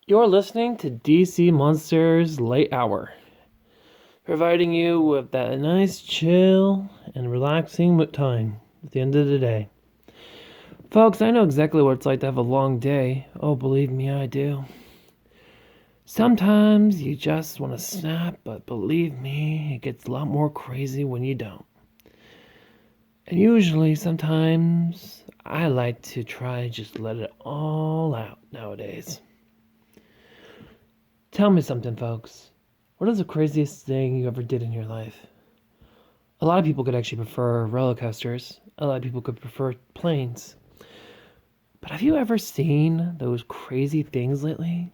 You're listening to DC Monsters Late Hour, providing you with that nice, chill, and relaxing time at the end of the day. Folks, I know exactly what it's like to have a long day. Oh, believe me, I do. Sometimes you just want to snap, but believe me, it gets a lot more crazy when you don't. And usually, sometimes, I like to try just let it all out nowadays. Tell me something, folks. What is the craziest thing you ever did in your life? A lot of people could actually prefer roller coasters. A lot of people could prefer planes. But have you ever seen those crazy things lately?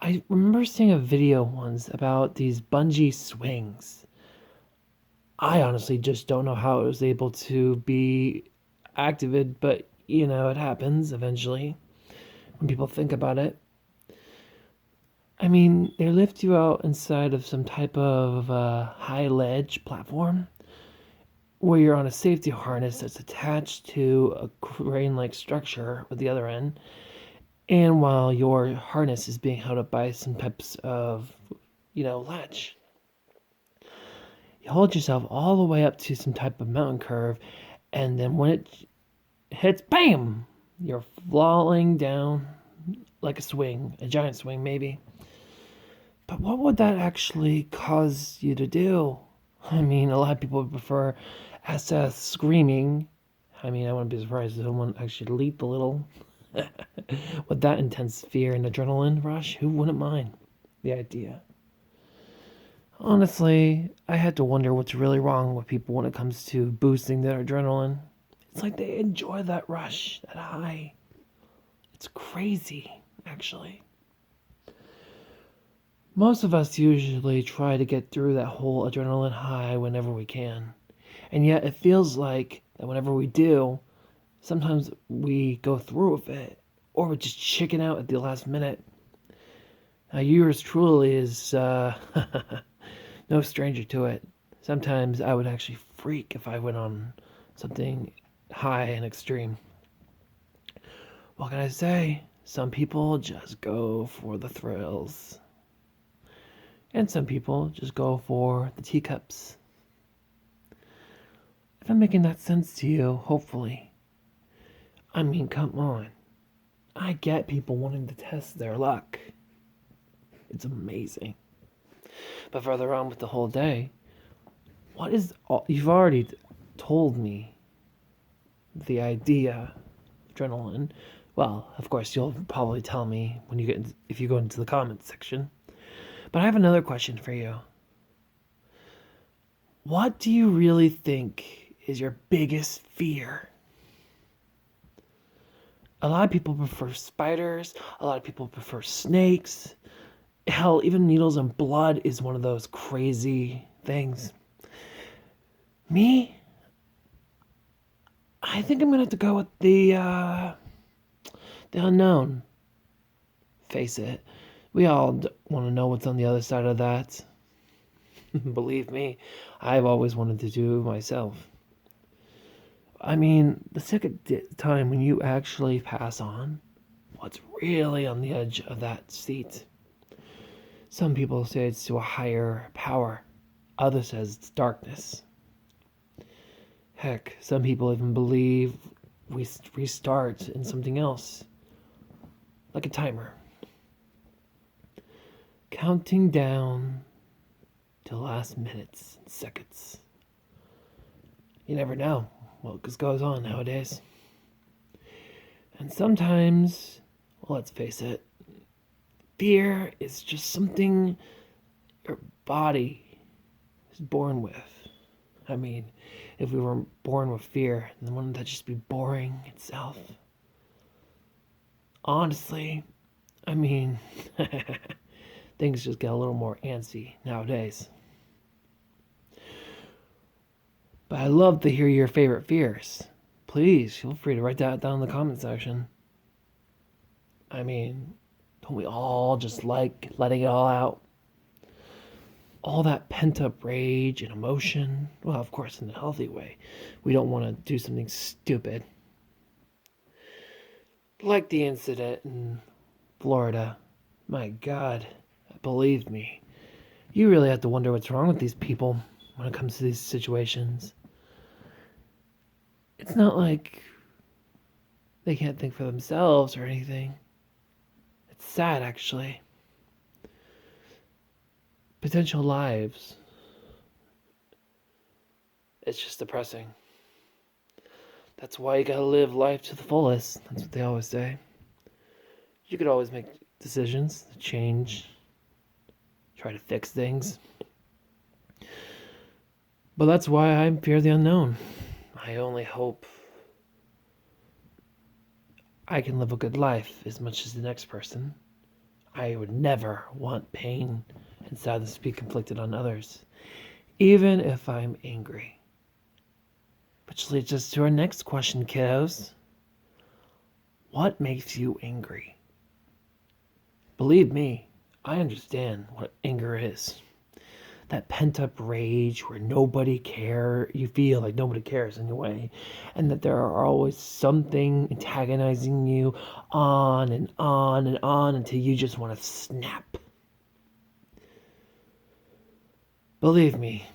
I remember seeing a video once about these bungee swings. I honestly just don't know how it was able to be activated, but it happens eventually when people think about it. I mean, they lift you out inside of some type of high ledge platform where you're on a safety harness that's attached to a crane like structure with the other end. And while your harness is being held up by some types of, latch, you hold yourself all the way up to some type of mountain curve. And then when it hits, bam, you're falling down like a swing, a giant swing, maybe. But what would that actually cause you to do? I mean, a lot of people would prefer SS screaming. I mean, I wouldn't be surprised if someone actually leaped a little. With that intense fear and adrenaline rush, who wouldn't mind the idea? Honestly, I had to wonder what's really wrong with people when it comes to boosting their adrenaline. It's like they enjoy that rush, that high. It's crazy, actually. Most of us usually try to get through that whole adrenaline high whenever we can. And yet it feels like that whenever we do, sometimes we go through with it or we just chicken out at the last minute. Now, yours truly is no stranger to it. Sometimes I would actually freak if I went on something high and extreme. What can I say? Some people just go for the thrills. And some people just go for the teacups. If I'm making that sense to you, hopefully. I mean, come on. I get people wanting to test their luck. It's amazing. But further on with the whole day, what is all, you've already told me the idea of adrenaline. Well, of course, you'll probably tell me when you if you go into the comments section. But I have another question for you. What do you really think is your biggest fear? A lot of people prefer spiders. A lot of people prefer snakes. Hell, even needles and blood is one of those crazy things. Me, I think I'm gonna have to go with the unknown. Face it, we all want to know what's on the other side of that. Believe me, I've always wanted to do myself. I mean, the second time when you actually pass on, what's really on the edge of that seat? Some people say it's to a higher power. Others says it's darkness. Heck, some people even believe we restart in something else, like a timer, counting down to the last minutes and seconds. You never know what goes on nowadays. And sometimes, well, let's face it, fear is just something your body is born with. I mean, if we were born with fear, then wouldn't that just be boring itself? Honestly, I mean, things just get a little more antsy nowadays. But I'd love to hear your favorite fears. Please feel free to write that down in the comment section. I mean, don't we all just like letting it all out? All that pent up rage and emotion. Well, of course, in a healthy way. We don't want to do something stupid. Like the incident in Florida. My God, believe me, you really have to wonder what's wrong with these people when it comes to these situations. It's not like they can't think for themselves or anything. It's sad, actually. Potential lives. It's just depressing. That's why you gotta live life to the fullest. That's what they always say. You could always make decisions to change, try to fix things. But that's why I fear the unknown. I only hope I can live a good life as much as the next person. I would never want pain and sadness to be conflicted on others, even if I'm angry. Which leads us to our next question, kiddos. What makes you angry? Believe me, I understand what anger is. That pent-up rage where you feel like nobody cares anyway, and that there are always something antagonizing you on and on and on until you just want to snap. Believe me,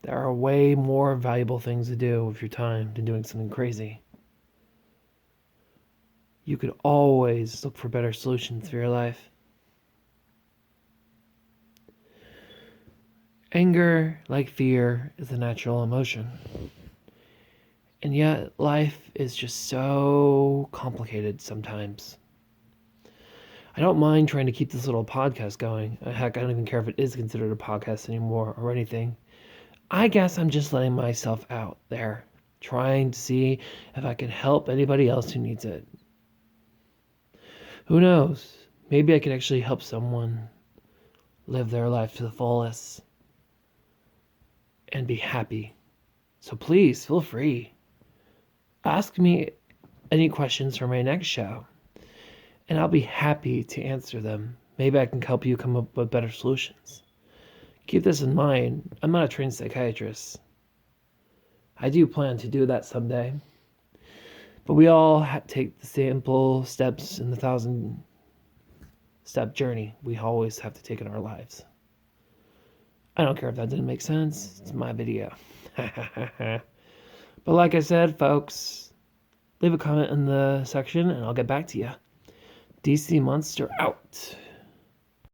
there are way more valuable things to do with your time than doing something crazy. You could always look for better solutions for your life. Anger, like fear, is a natural emotion. And yet, life is just so complicated sometimes. I don't mind trying to keep this little podcast going. Heck, I don't even care if it is considered a podcast anymore or anything. I guess I'm just letting myself out there, trying to see if I can help anybody else who needs it. Who knows? Maybe I can actually help someone live their life to the fullest and be happy. So please, feel free. Ask me any questions for my next show, and I'll be happy to answer them. Maybe I can help you come up with better solutions. Keep this in mind, I'm not a trained psychiatrist. I do plan to do that someday. But we all take the simple steps in the 1,000-step journey we always have to take in our lives. I don't care if that didn't make sense. It's my video. But like I said, folks, leave a comment in the section and I'll get back to you. DC Monster out.